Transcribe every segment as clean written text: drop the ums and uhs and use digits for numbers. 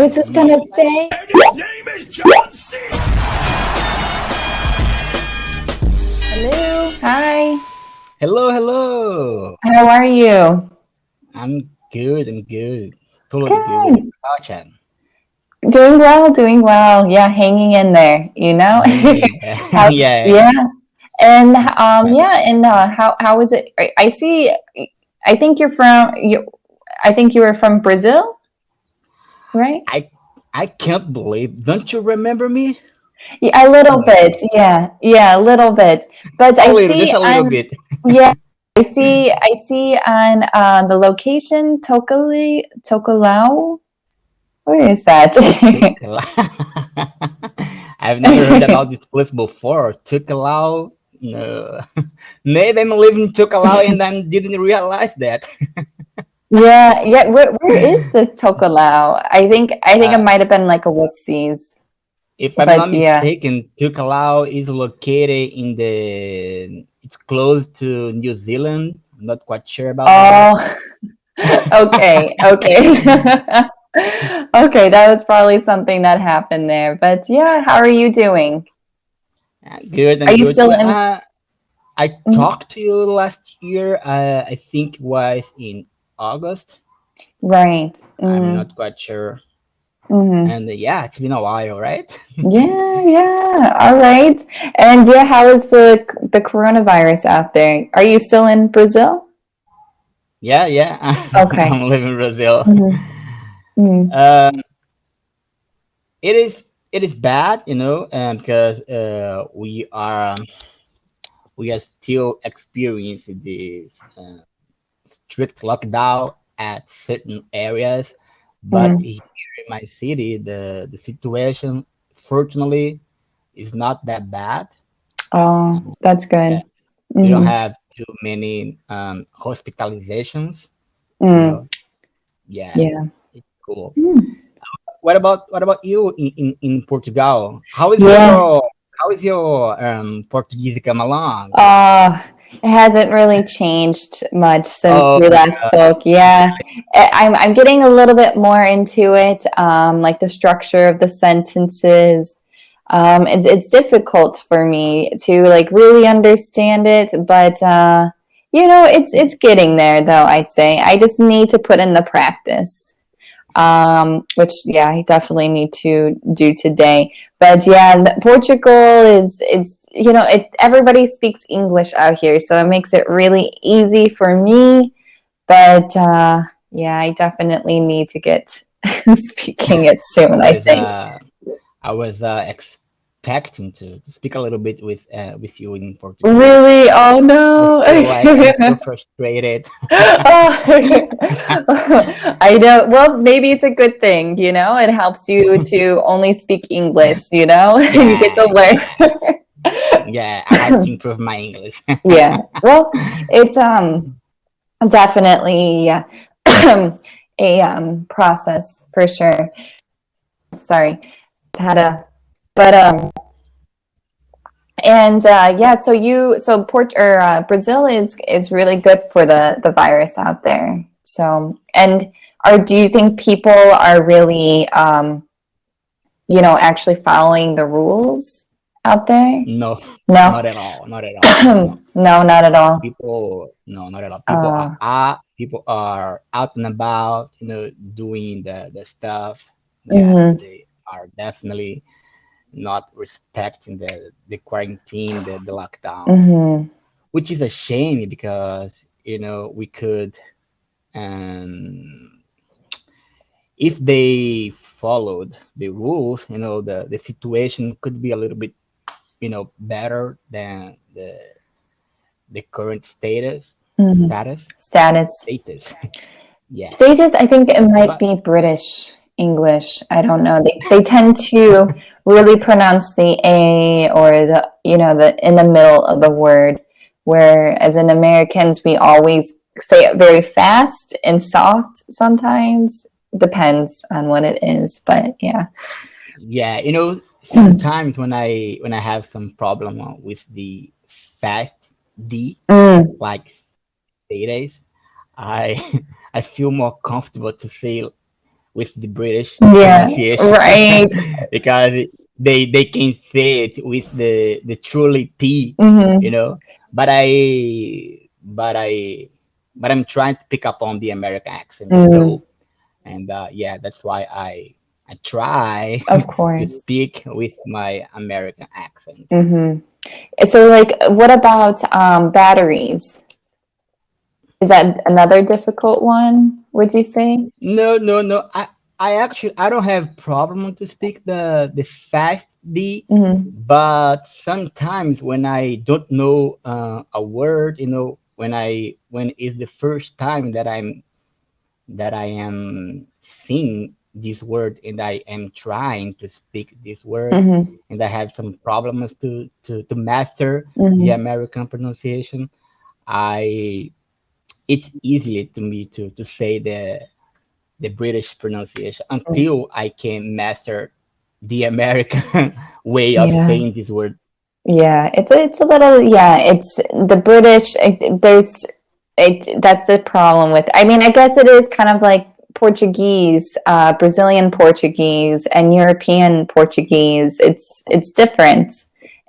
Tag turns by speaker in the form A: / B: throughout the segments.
A: I was just gonna say,
B: And his name is John C.
A: hello, hi,
C: Hello, hello.
A: how are you?
C: I'm good. I'm good. Totally good with
A: Good.
C: you, Chan.
A: Doing well, doing well. Yeah, hanging in there, you know?
C: Hanging in there.
A: How,
C: Yeah.
A: yeah. And
C: Yeah.
A: yeah, and how is it? I see, I think I think you were from Brazil, right?
C: I I can't believe. Don't you remember me?
A: Yeah, a little
C: No.
A: bit. Yeah, yeah, a little bit. But
C: A
A: I
C: little,
A: see
C: just a little
A: on,
C: bit.
A: yeah, I see on the location Tocolau. Where is that?
C: Took a lot. I've never heard about this place before. Took a lot. No. Maybe I'm living took a lot and I didn't realize that.
A: Yeah, yeah. Where is the Tocolau? I think it
C: Uh,
A: might have been like a whoopsies,
C: if I'm
A: but
C: not
A: yeah.
C: mistaken, Tucalau is located in the. It's close to New Zealand. I'm not quite sure about that.
A: Oh, okay, okay. Okay, that was probably something that happened there. But yeah, how are you doing?
C: Good
A: Are
C: and
A: you
C: good.
A: still in?
C: I
A: Mhm.
C: talked to you last year. I think it was in August.
A: Right.
C: I'm
A: Mm-hmm.
C: not quite sure.
A: Mm-hmm.
C: And yeah, it's been a while, right?
A: Yeah, yeah. All right. And yeah, how is the coronavirus out there? Are you still in Brazil?
C: Yeah, yeah.
A: Okay.
C: I'm living in Brazil.
A: Mm-hmm. Mm-hmm.
C: Um, it is it is bad, because we are still experiencing this strict lockdown at certain areas, but
A: Mm-hmm.
C: here in my city, the situation, fortunately, is not that bad.
A: Oh, that's
C: Yeah,
A: good.
C: we don't
A: Mm-hmm.
C: have too many hospitalizations. You
A: Mm,
C: know, yeah,
A: yeah.
C: it's cool.
A: Mm.
C: What about you in Portugal?
A: Yeah.
C: How is your Portuguese come along?
A: It hasn't really changed much since
C: Oh,
A: we last spoke. Yeah. I'm getting a little bit more into it, like the structure of the sentences. It's difficult for me to like really understand it, but it's getting there though, I'd say. I just need to put in the practice. Which yeah, I definitely need to do today. But yeah, Portugal is everybody speaks English out here, so it makes it really easy for me. But yeah, I definitely need to get speaking it
C: I
A: soon, I
C: was
A: think.
C: uh, I was expecting to speak a little bit with you in Portuguese.
A: Really? Oh
C: I
A: no.
C: feel like I'm so frustrated.
A: I know. Well, maybe it's a good thing, It helps you to only speak English, You get
C: Yeah,
A: to
C: yeah,
A: learn.
C: yeah. I have to improve my English.
A: Yeah. Well, it's definitely a process for sure. Sorry. Had a but and yeah, so Port or Brazil is really good for the virus out there. So, and do you think people are really actually following the rules out there?
C: No,
A: No.
C: not at all. Not at all.
A: No, not at all.
C: People, no, not at all.
A: Uh,
C: People are out and about, doing the stuff. Yeah,
A: mhm,
C: they are definitely not respecting the quarantine, the lockdown,
A: mhm,
C: which is a shame because we could, um, if they followed the rules, the situation could be a little bit better than the current status
A: mhm.
C: status
A: Status.
C: status. Yeah,
A: Stages, I think it might
C: but
A: be British English. I don't know. They tend to really pronounce the A or the in the middle of the word, whereas in Americans we always say it very fast and soft sometimes. Depends on what it is, but yeah.
C: yeah, sometimes when I have some problem with the fast D,
A: Mm,
C: like status, I I feel more comfortable to say with the British
A: Yeah,
C: pronunciation
A: right.
C: because they can say it with the truly T, you
A: Hmm.
C: know. But I'm trying to pick up on the American accent.
A: Mm,
C: So and yeah, that's why I try
A: of
C: to
A: course.
C: speak with my American accent.
A: Hmm. So, like, what about batteries? Is that another difficult one, would you say?
C: No, no, no. I actually I don't have problem to speak the fast D,
A: Hmm.
C: but sometimes when I don't know a word, when it's the first time that I am seeing this word and I am trying to speak this word,
A: Hmm.
C: and I have some problems to master the
A: Hmm.
C: American pronunciation. I it's easy to me to say the British pronunciation until I can master the American way of
A: Yeah.
C: saying this word.
A: Yeah, it's a little, yeah, it's the British, there's that's the problem with, I mean, I guess it is kind of like Portuguese, Brazilian Portuguese and European Portuguese. It's different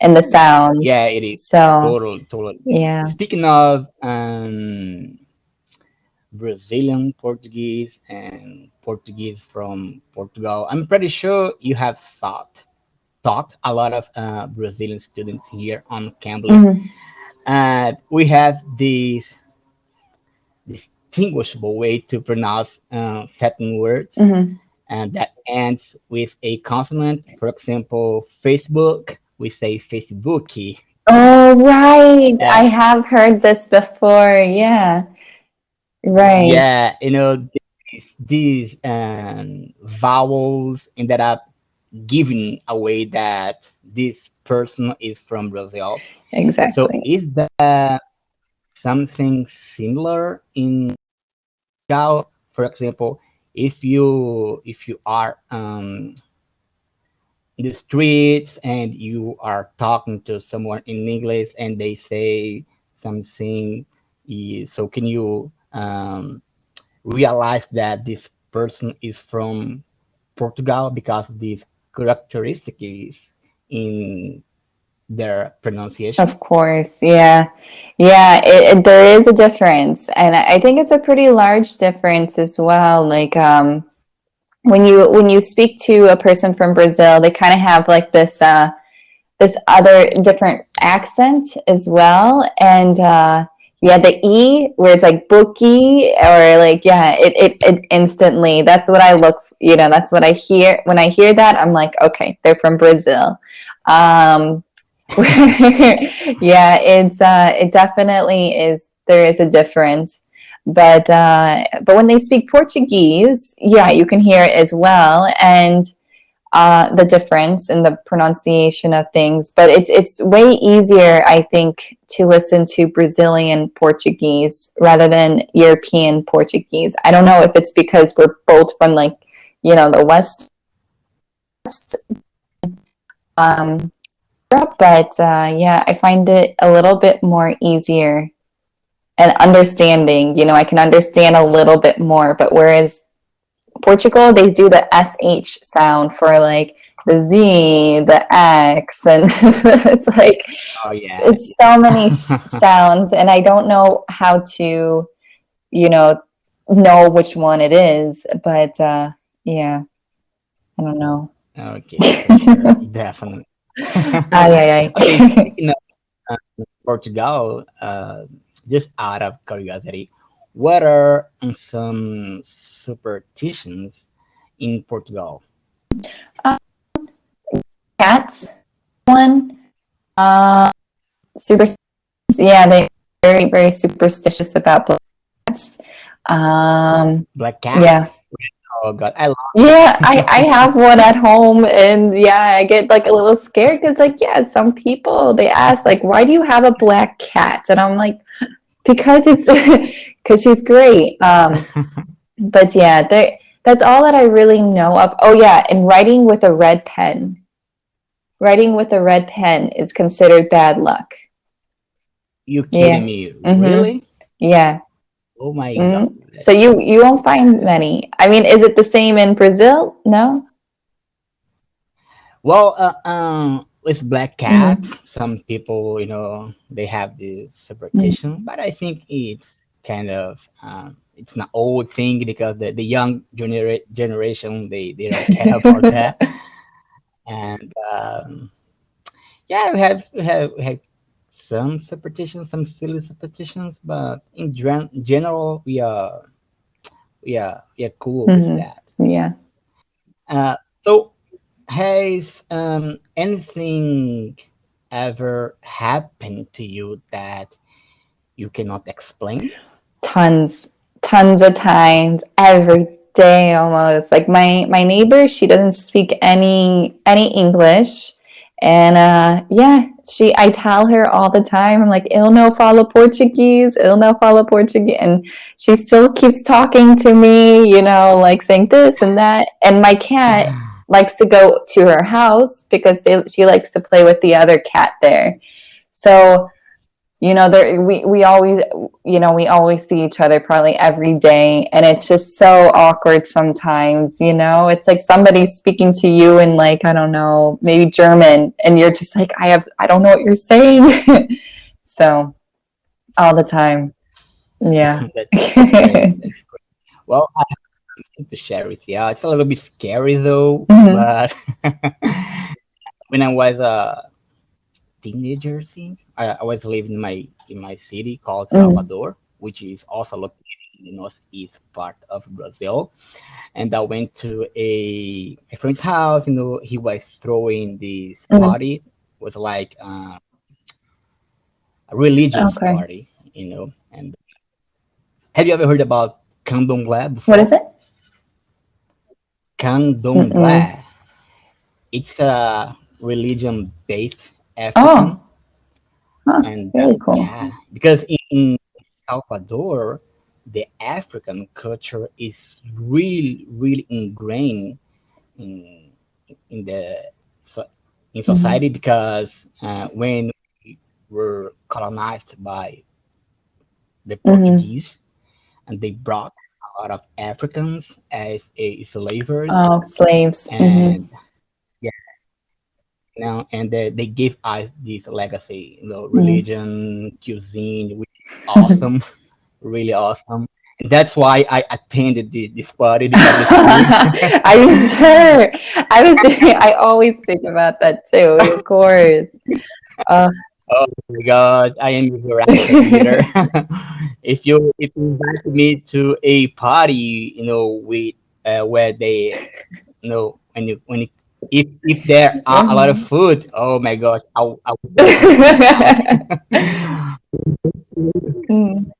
A: in the sounds.
C: Yeah, it is
A: So,
C: total, total.
A: yeah.
C: Speaking of Brazilian Portuguese and Portuguese from Portugal, I'm pretty sure you have taught a lot of Brazilian students here on Cambly,
A: Hmm.
C: and we have this distinguishable way to pronounce certain words,
A: Hmm.
C: and that ends with a consonant. For example, Facebook, we say Facebooky.
A: Oh, right. I
C: Yeah,
A: have heard this before. Yeah. Right.
C: yeah, these vowels ended up giving away that this person is from Brazil. So
A: Exactly.
C: is that something similar in Gal? For example, if you are in the streets and you are talking to someone in English and they say something, so can you realize that this person is from Portugal because these characteristics in their pronunciation?
A: Of course, yeah, yeah. There is a difference, and I think it's a pretty large difference as well. Like, when you speak to a person from Brazil, they kind of have like this other different accent as well, and yeah, the e where it's like bookie or like, yeah, it instantly. That's what I look. That's what I hear when I hear that. I'm like, okay, they're from Brazil. Um, yeah, it definitely is. There is a difference, but when they speak Portuguese, yeah, you can hear it as well, and the difference in the pronunciation of things. But it's way easier, I think, to listen to Brazilian Portuguese rather than European Portuguese. I don't know if it's because we're both from, like, the West. Um, but yeah, I find it a little bit more easier and understanding. I can understand a little bit more. But whereas Portugal, they do the SH sound for like the Z, the X, and it's like
C: Oh yeah,
A: it's so many sounds, and I don't know how to, you know, know which one it is. But yeah, I don't know.
C: okay, for sure, definitely.
A: Ay, ay,
C: Okay,
A: ay.
C: speaking of Portugal, just out of curiosity, what are some superstitions in Portugal?
A: Cats, one. Uh, super. Yeah, they very very superstitious about cats.
C: Black cats?
A: Yeah.
C: Oh God, I love
A: Yeah, I
C: them.
A: have one at home, and yeah, I get like a little scared because, like, yeah, some people they ask like, why do you have a black cat? And I'm like, because it's because she's great. But yeah, that's all that I really know of. Oh yeah, and writing with a red pen. Writing with a red pen is considered bad luck.
C: You
A: Yeah.
C: kidding me?
A: Mm-hmm.
C: Really?
A: Yeah.
C: Oh my god.
A: Mm. So you won't find many. I mean, is it the same in Brazil? No.
C: Well, with black cats,
A: Mm-hmm.
C: some people, they have this superstition,
A: Mm-hmm.
C: but I think it's kind of it's an old thing because the young generation they don't care about that. And yeah, we have some superstitions, some silly superstitions, but in general, we are cool with that.
A: Mm-hmm. Yeah.
C: So has anything ever happened to you that you cannot explain?
A: Tons, tons of times, every day almost. Like my neighbor, she doesn't speak any English, and yeah, she I tell her all the time. I'm like, "Eu não falo Portuguese, eu não falo Portuguese," and she still keeps talking to me, like saying this and that. And my cat likes to go to her house because she likes to play with the other cat there. So there we always see each other probably every day, and it's just so awkward sometimes. It's like somebody's speaking to you in, like, I don't know, maybe German, and you're just like, I don't know what you're saying. So all the time. Yeah.
C: That's great. That's great. Well, I have something to share with you. It's a little bit scary though,
A: Mhm.
C: but when I was a teenager, I think I was living in my city called
A: Mhm.
C: Salvador, which is also located in the northeast part of Brazil. And I went to a friend's house. He was throwing this
A: Mhm.
C: party. It was like a religious
A: Okay.
C: party. And have you ever heard about candomblé
A: What is
C: before?
A: it?
C: Candomblé.
A: Mm-mm.
C: It's a religion-based African,
A: Oh, huh.
C: and
A: Really cool.
C: yeah, because in Salvador, the African culture is really, really ingrained in in the so- in society
A: Mhm.
C: because when we were colonized by the
A: Mhm.
C: Portuguese, and they brought a lot of Africans as slavers,
A: Oh, slaves.
C: and
A: Mhm.
C: yeah, and they give us this legacy,
A: Mhm.
C: religion, cuisine, which is awesome, really awesome. And that's why I attended this party because the food.
A: Are you sure? I always think about that too, of course. Uh,
C: Oh my God, I am your actor eater. If you invite me to a party, with where they, when if there are a lot of
A: mhm.
C: food, oh my gosh, I would love that.
A: Mm,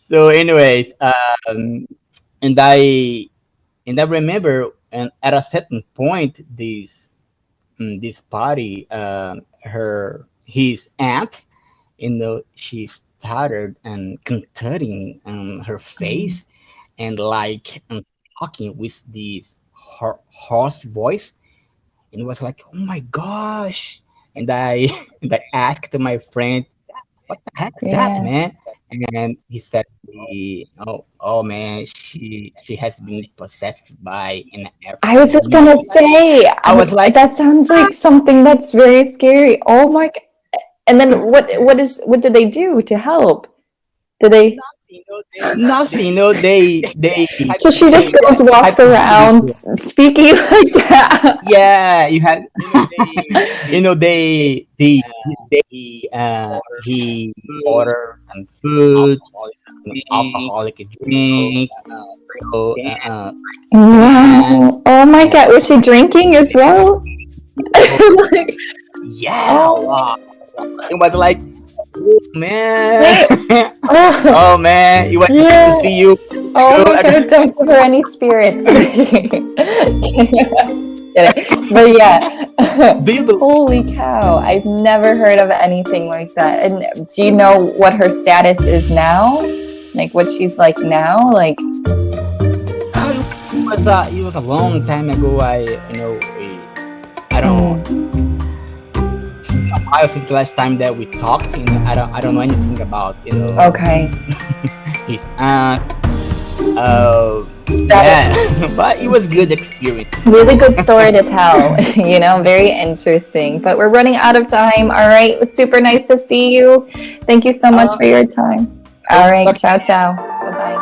C: So, anyways, and I and I remember, and at a certain point, this party, his aunt, she started contouring her
A: mm.
C: face and like talking with this hoarse voice, and it was like, oh my gosh. And I and I asked my friend, what the heck is that,
A: Yeah.
C: man? And he said, oh man, she has been possessed by an
A: I was
C: African
A: just gonna
C: demon.
A: say,
C: I was like,
A: that sounds like something that's very scary. Oh my God. And then what did they do to help? Did they?
C: nothing. They
A: So she just goes, walks
C: type of
A: around
C: video.
A: speaking like that.
C: Yeah, you had. He ordered some food, some alcoholic drink. So, and
A: Wow. Oh my God. Was she drinking as well? Like,
C: yeah,
A: oh.
C: wow. It was like, oh man,
A: Oh,
C: oh man, it was nice to
A: yeah.
C: see you.
A: Oh my
C: Good.
A: God. Don't give her any spirits. Kidding. But yeah.
C: Do you believe?
A: Holy cow. I've never heard of anything like that. And do you know what her status is now? Like what she's like now? Like,
C: Oh, it was a long time ago. I don't.
A: mm,
C: while since the last time that we talked. I don't know anything about
A: Okay.
C: his aunt.
A: That
C: Yeah, but it was good experience.
A: really good story to tell, very interesting. But we're running out of time. All right. It was super nice to see you. Thank you so much for your time. All right. Ciao, ciao. Bye bye.